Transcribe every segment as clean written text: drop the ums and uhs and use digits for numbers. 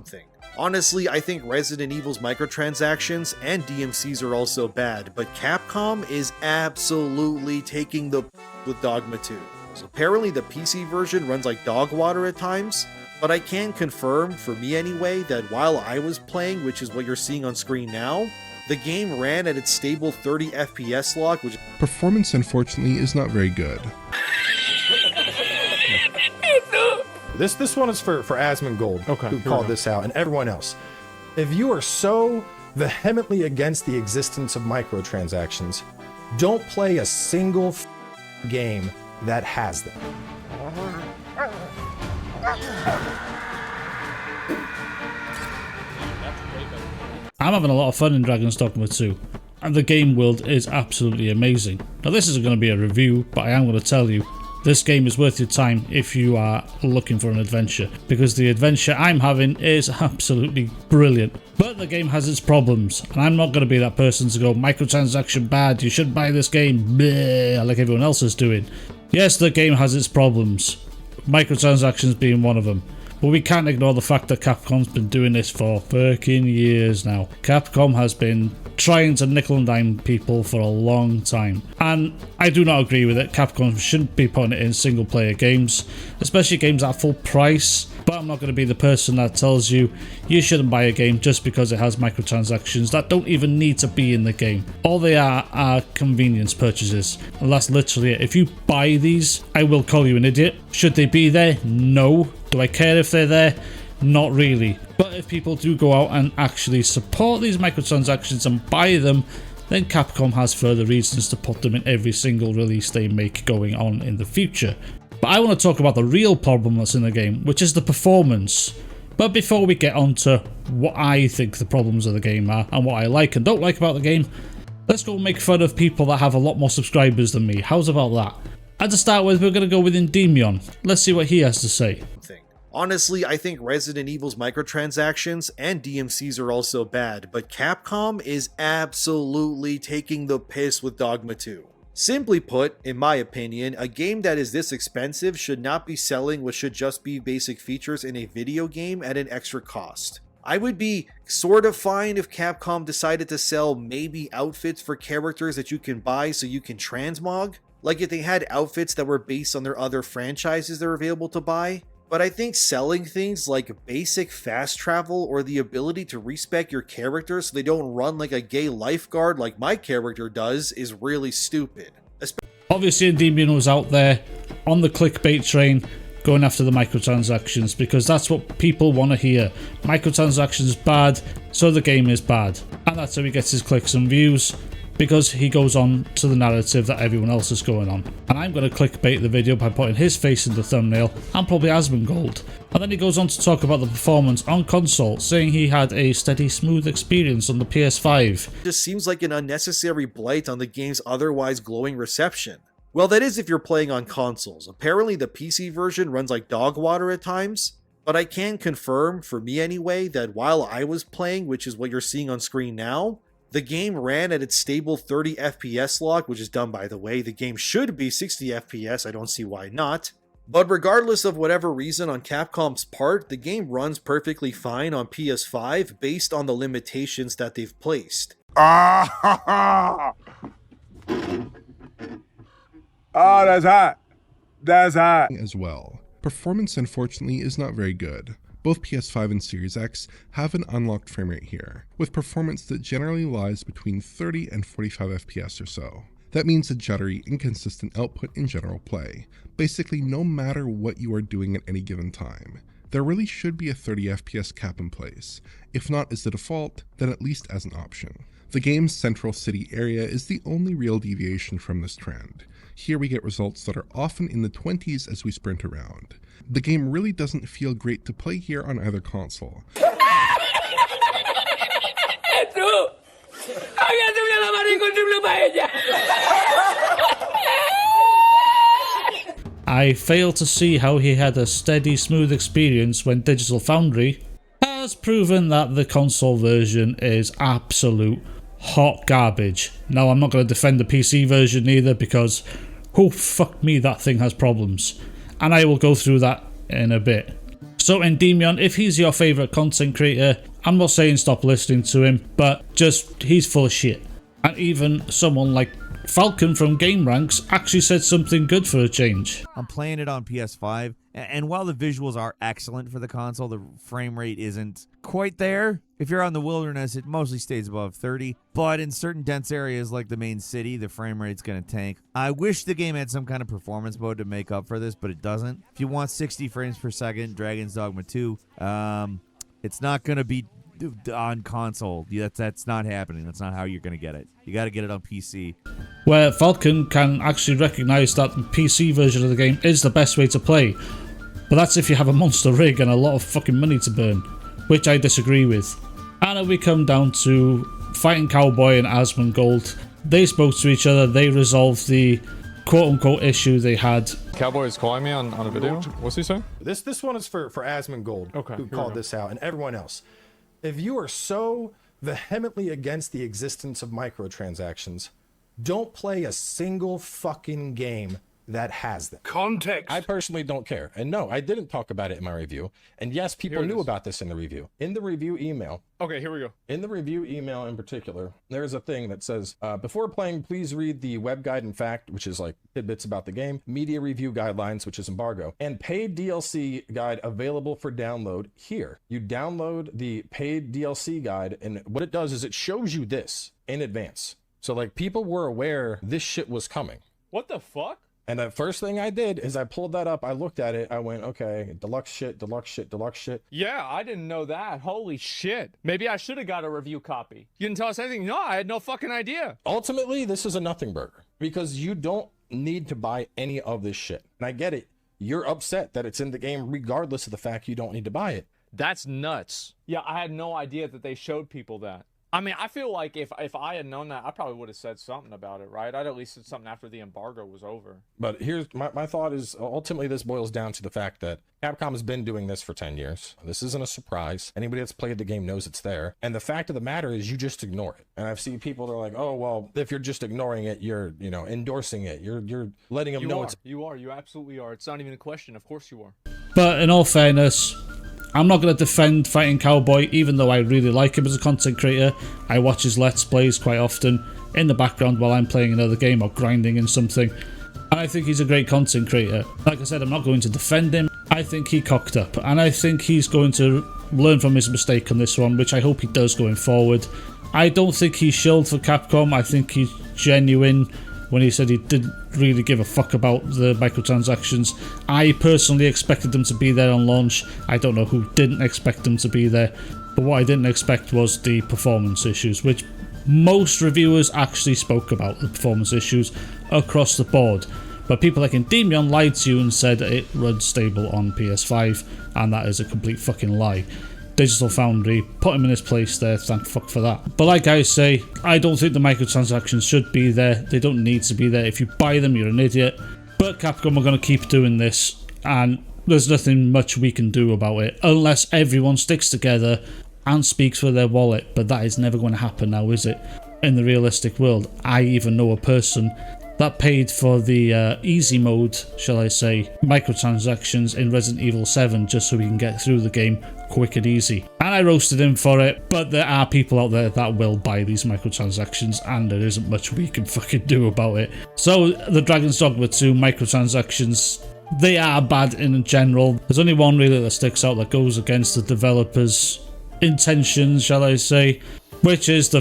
thing. Honestly, I think Resident Evil's microtransactions and DMCs are also bad, but Capcom is absolutely taking the with Dogma 2. So apparently the PC version runs like dog water at times, but I can confirm, for me anyway, that while I was playing, which is what you're seeing on screen now, the game ran at its stable 30 FPS log, which performance unfortunately is not very good. This one is for Asmongold, who called this out, and everyone else. If you are so vehemently against the existence of microtransactions, don't play a single game that has them. I'm having a lot of fun in Dragon's Dogma 2, and the game world is absolutely amazing. Now this isn't going to be a review, but I am going to tell you, this game is worth your time if you are looking for an adventure, because the adventure I'm having is absolutely brilliant. But the game has its problems, and I'm not going to be that person to go, microtransaction bad, you shouldn't buy this game, bleh, like everyone else is doing. Yes, the game has its problems, microtransactions being one of them. But we can't ignore the fact that Capcom's been doing this for fucking years now. Capcom has been trying to nickel and dime people for a long time. And I do not agree with it. Capcom shouldn't be putting it in single player games, especially games at full price. But I'm not going to be the person that tells you you shouldn't buy a game just because it has microtransactions that don't even need to be in the game. All they are convenience purchases. And that's literally it. If you buy these, I will call you an idiot. Should they be there? No. Do I care if they're there? Not really. But if people do go out and actually support these microtransactions and buy them, then Capcom has further reasons to put them in every single release they make going on in the future. But I want to talk about the real problem that's in the game, which is the performance. But before we get on to what I think the problems of the game are and what I like and don't like about the game, let's go make fun of people that have a lot more subscribers than me. How's about that? And to start with, we're going to go with Endymion. Let's see what he has to say. Honestly, I think Resident Evil's microtransactions and DMCs are also bad, but Capcom is absolutely taking the piss with Dogma 2. Simply put, in my opinion, a game that is this expensive should not be selling what should just be basic features in a video game at an extra cost. I would be sort of fine if Capcom decided to sell maybe outfits for characters that you can buy so you can transmog, like if they had outfits that were based on their other franchises that are available to buy. But I think selling things like basic fast travel or the ability to respec your character so they don't run like a gay lifeguard like my character does is really stupid. Obviously Endymion was out there on the clickbait train going after the microtransactions because that's what people want to hear. Microtransactions bad, so the game is bad. And that's how he gets his clicks and views, because he goes on to the narrative that everyone else is going on. And I'm going to clickbait the video by putting his face in the thumbnail and probably Asmongold. And then he goes on to talk about the performance on console, saying he had a steady, smooth experience on the PS5. It just seems like an unnecessary blight on the game's otherwise glowing reception. Well, that is if you're playing on consoles. Apparently the PC version runs like dog water at times. But I can confirm, for me anyway, that while I was playing, which is what you're seeing on screen now, the game ran at its stable 30 FPS log, which is dumb by the way. The game should be 60 FPS, I don't see why not. But regardless of whatever reason on Capcom's part, the game runs perfectly fine on PS5 based on the limitations that they've placed. Oh, that's hot. That's hot. As well. Performance unfortunately is not very good. Both PS5 and Series X have an unlocked frame rate here, with performance that generally lies between 30 and 45 FPS or so. That means a juddery, inconsistent output in general play, basically no matter what you are doing at any given time. There really should be a 30 FPS cap in place, if not as the default, then at least as an option. The game's central city area is the only real deviation from this trend. Here we get results that are often in the 20s as we sprint around. The game really doesn't feel great to play here on either console. I fail to see how he had a steady, smooth experience when Digital Foundry has proven that the console version is absolute hot garbage. Now, I'm not going to defend the PC version either because, oh fuck me, that thing has problems. And I will go through that in a bit. So Endymion, if he's your favourite content creator, I'm not saying stop listening to him, but just, he's full of shit. And even someone like Falcon from Game Ranks actually said something good for a change. I'm playing it on PS5, and while the visuals are excellent for the console, the frame rate isn't quite there. If you're on the wilderness, it mostly stays above 30, but in certain dense areas like the main city, the frame rate's going to tank. I wish the game had some kind of performance mode to make up for this, but it doesn't. If you want 60 frames per second, Dragon's Dogma 2, it's not going to be on console. That's not happening. That's not how you're going to get it. You got to get it on PC. Where Falcon can actually recognise that the PC version of the game is the best way to play. But that's if you have a monster rig and a lot of fucking money to burn, which I disagree with. And then we come down to Fighting Cowboy and Asmongold. They spoke to each other. They resolved the quote-unquote issue they had. Cowboy is calling me on a video. What's he saying? This one is for Asmongold, who called this out, and everyone else. If you are so vehemently against the existence of microtransactions, don't play a single fucking game that has them. Context. I personally don't care. And no, I didn't talk about it in my review. And yes, people knew about this in the review. In the review email. Okay, here we go. In the review email in particular, there's a thing that says, before playing, please read the web guide and fact, which is like tidbits about the game, media review guidelines, which is embargo, and paid DLC guide available for download here. You download the paid DLC guide, and what it does is it shows you this in advance. So like people were aware this shit was coming. What the fuck? And the first thing I did is I pulled that up. I looked at it. I went, okay, deluxe shit, deluxe shit, deluxe shit. Yeah, I didn't know that. Holy shit. Maybe I should have got a review copy. You didn't tell us anything? No, I had no fucking idea. Ultimately, this is a nothing burger because you don't need to buy any of this shit. And I get it. You're upset that it's in the game regardless of the fact you don't need to buy it. That's nuts. Yeah, I had no idea that they showed people that. I mean, I feel like if I had known that, I probably would have said something about it, right? I'd at least said something after the embargo was over. But here's my thought is ultimately this boils down to the fact that Capcom has been doing this for 10 years. This isn't a surprise. Anybody that's played the game knows it's there. And the fact of the matter is you just ignore it. And I've seen people that are like, oh, well, if you're just ignoring it, you're, endorsing it. You're letting them know it's... You absolutely are. It's not even a question. Of course you are. But in all fairness, I'm not going to defend Fighting Cowboy, even though I really like him as a content creator. I watch his Let's Plays quite often in the background while I'm playing another game or grinding in something. And I think he's a great content creator. Like I said, I'm not going to defend him. I think he cocked up, and I think he's going to learn from his mistake on this one, which I hope he does going forward. I don't think he's shilled for Capcom. I think he's genuine when he said he didn't really give a fuck about the microtransactions. I personally expected them to be there on launch. I don't know who didn't expect them to be there, but what I didn't expect was the performance issues, which most reviewers actually spoke about, the performance issues across the board. But people like Endymion lied to you and said it runs stable on PS5, and that is a complete fucking lie. Digital Foundry, put him in his place there, thank fuck for that. But like I say, I don't think the microtransactions should be there. They don't need to be there. If you buy them, you're an idiot. But Capcom are going to keep doing this, and there's nothing much we can do about it, unless everyone sticks together and speaks for their wallet. But that is never going to happen now, is it? In the realistic world, I even know a person that paid for the easy mode, shall I say, microtransactions in Resident Evil 7 just so we can get through the game quick and easy. And I roasted him for it, but there are people out there that will buy these microtransactions, and there isn't much we can fucking do about it. So the Dragon's Dogma 2 microtransactions, they are bad in general. There's only one really that sticks out that goes against the developers' intentions, shall I say, which is the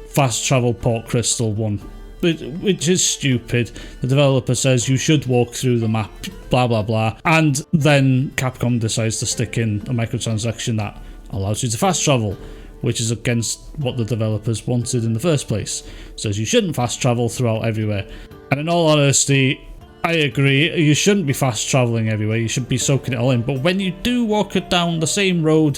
fast travel port crystal one. Which is stupid. The developer says you should walk through the map, blah blah blah, and then Capcom decides to stick in a microtransaction that allows you to fast travel, which is against what the developers wanted in the first place. Says you shouldn't fast travel throughout everywhere. And in all honesty, I agree, you shouldn't be fast traveling everywhere, you should be soaking it all in. But when you do walk it down the same road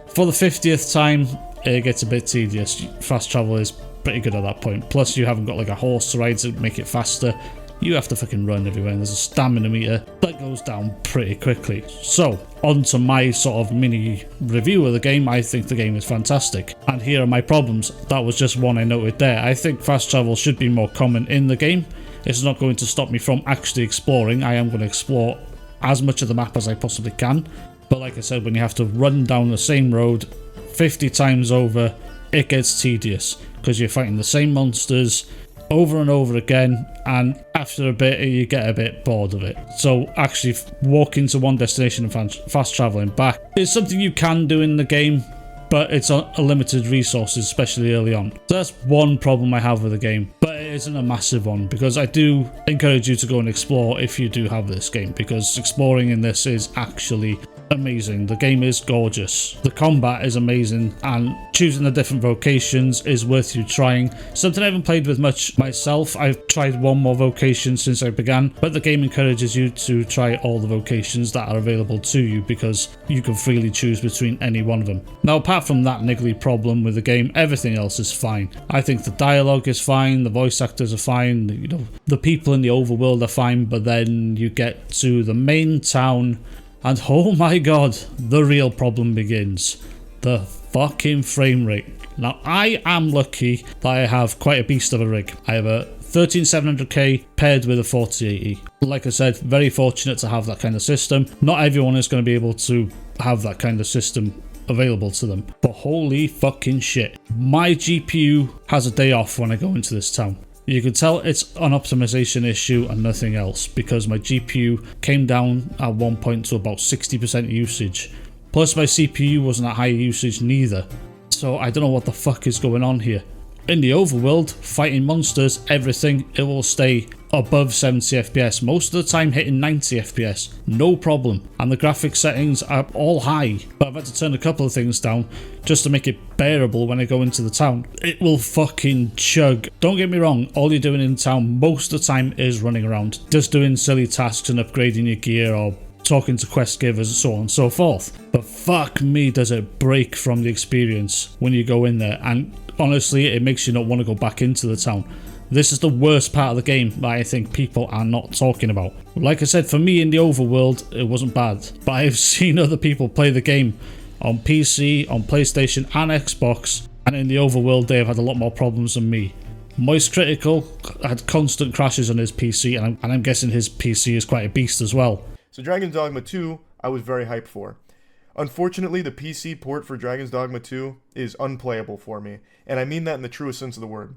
for the 50th time, it gets a bit tedious. Fast travel is pretty good at that point. Plus you haven't got like a horse to ride to make it faster. You have to fucking run everywhere, and there's a stamina meter that goes down pretty quickly. So on to my sort of mini review of the game. I think the game is fantastic, and here are my problems. That was just one I noted there. I think fast travel should be more common in the game. It's not going to stop me from actually exploring. I am going to explore as much of the map as I possibly can. But like I said, when you have to run down the same road 50 times over, it gets tedious because you're fighting the same monsters over and over again, and after a bit you get a bit bored of it. So actually walking to one destination and fast traveling back is something you can do in the game, but it's a limited resources, especially early on. So that's one problem I have with the game, but it isn't a massive one, because I do encourage you to go and explore if you do have this game, because exploring in this is actually amazing. The game is gorgeous, the combat is amazing, and choosing the different vocations is worth you trying. Something I haven't played with much myself. I've tried one more vocation since I began, but the game encourages you to try all the vocations that are available to you, because you can freely choose between any one of them. Now, apart from that niggly problem with the game, everything else is fine. I think the dialogue is fine, the voice actors are fine, you know, the people in the overworld are fine, but then you get to the main town and oh my god, the real problem begins. The fucking frame rate. Now, I am lucky that I have quite a beast of a rig. I have a 13700K paired with a 4080. Like I said, very fortunate to have that kind of system. Not everyone is going to be able to have that kind of system available to them. But holy fucking shit. My GPU has a day off when I go into this town. You can tell it's an optimization issue and nothing else, because my GPU came down at one point to about 60% usage. Plus my CPU wasn't at high usage neither. So I don't know what the fuck is going on here. In the overworld, fighting monsters, everything, it will stay above 70 FPS, most of the time hitting 90 FPS, no problem. And the graphics settings are all high, but I've had to turn a couple of things down just to make it bearable when I go into the town. It will fucking chug. Don't get me wrong, all you're doing in town most of the time is running around, just doing silly tasks and upgrading your gear or talking to quest givers and so on and so forth. But fuck me, does it break from the experience when you go in there, and honestly it makes you not want to go back into the town. This is the worst part of the game that I think people are not talking about. Like I said, for me in the overworld it wasn't bad, but I've seen other people play the game on PC, on PlayStation and Xbox, and in the overworld they have had a lot more problems than me. Moist Critical had constant crashes on his PC, and I'm guessing his PC is quite a beast as well. So Dragon's Dogma 2, I was very hyped for. Unfortunately, the PC port for Dragon's Dogma 2 is unplayable for me, and I mean that in the truest sense of the word.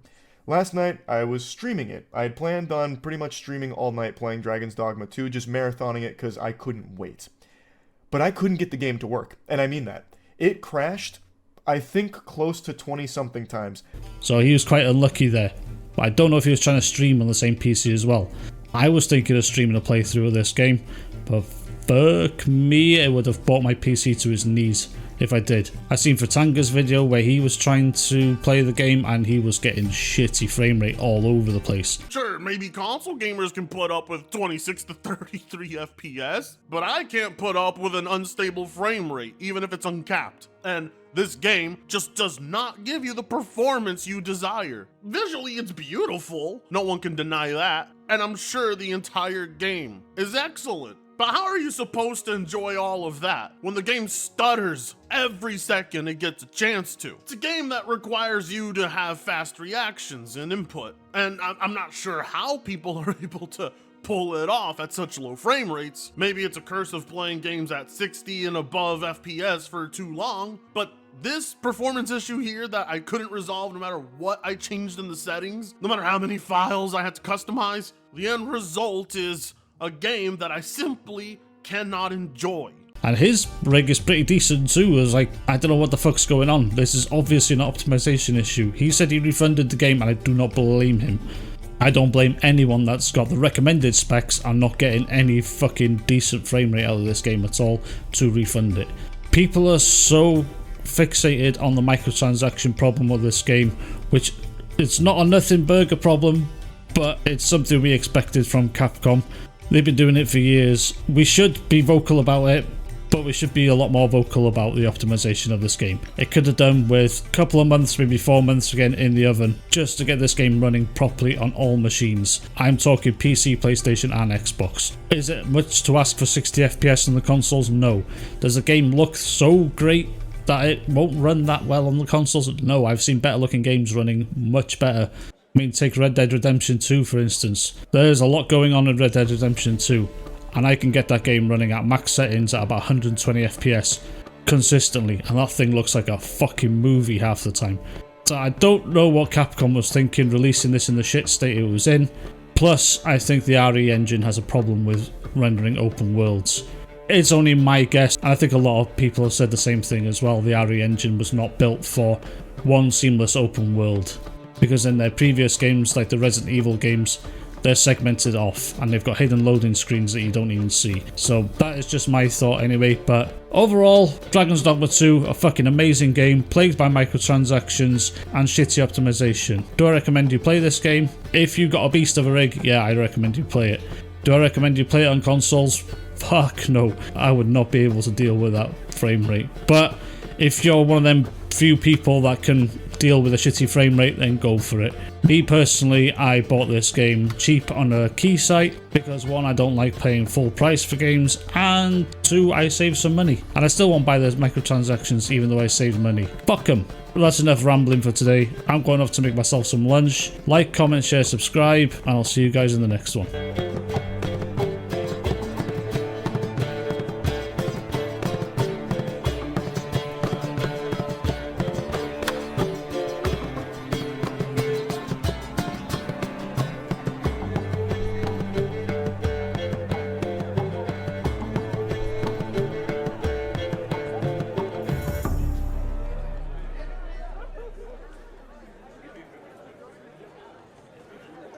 Last night, I was streaming it. I had planned on pretty much streaming all night playing Dragon's Dogma 2, just marathoning it because I couldn't wait. But I couldn't get the game to work, and I mean that. It crashed, I think, close to 20-something times. So he was quite unlucky there. But I don't know if he was trying to stream on the same PC as well. I was thinking of streaming a playthrough of this game, but fuck me, it would have brought my PC to his knees if I did. I seen Fratanga's video where he was trying to play the game and he was getting shitty frame rate all over the place. Sure, maybe console gamers can put up with 26 to 33 FPS, but I can't put up with an unstable frame rate, even if it's uncapped. And this game just does not give you the performance you desire. Visually, it's beautiful, no one can deny that, and I'm sure the entire game is excellent. But how are you supposed to enjoy all of that when the game stutters every second it gets a chance to? It's a game that requires you to have fast reactions and input, and I'm not sure how people are able to pull it off at such low frame rates. Maybe it's a curse of playing games at 60 and above FPS for too long, but this performance issue here that I couldn't resolve no matter what I changed in the settings, no matter how many files I had to customize, the end result is a game that I simply cannot enjoy. And his rig is pretty decent too. I was like, I don't know what the fuck's going on. This is obviously an optimization issue. He said he refunded the game and I do not blame him. I don't blame anyone that's got the recommended specs and not getting any fucking decent frame rate out of this game at all to refund it. People are so fixated on the microtransaction problem of this game, which it's not a nothing burger problem, but it's something we expected from Capcom. They've been doing it for years. We should be vocal about it, but we should be a lot more vocal about the optimization of this game. It could have done with a couple of months, maybe 4 months again in the oven, just to get this game running properly on all machines. I'm talking PC, PlayStation and Xbox. Is it much to ask for 60 FPS on the consoles? No. Does the game look so great that it won't run that well on the consoles? No, I've seen better looking games running much better. I mean, take Red Dead Redemption 2 for instance. There's a lot going on in Red Dead Redemption 2. and I can get that game running at max settings at about 120 FPS consistently, and that thing looks like a fucking movie half the time. So I don't know what Capcom was thinking releasing this in the shit state it was in. Plus, I think the RE engine has a problem with rendering open worlds. It's only my guess, and I think a lot of people have said the same thing as well. The RE engine was not built for one seamless open world, because in their previous games, like the Resident Evil games, they're segmented off and they've got hidden loading screens that you don't even see. So that is just my thought anyway. But overall, Dragon's Dogma 2, a fucking amazing game, plagued by microtransactions and shitty optimization. Do I recommend you play this game? If you got a beast of a rig, yeah, I recommend you play it. Do I recommend you play it on consoles? Fuck no, I would not be able to deal with that frame rate. But if you're one of them few people that can deal with a shitty frame rate, then go for it. Me personally, I bought this game cheap on a key site because 1, I don't like paying full price for games, and 2, I saved some money. And I still won't buy those microtransactions even though I saved money. Fuck them. That's enough rambling for today. I'm going off to make myself some lunch. Like, comment, share, subscribe, and I'll see you guys in the next one.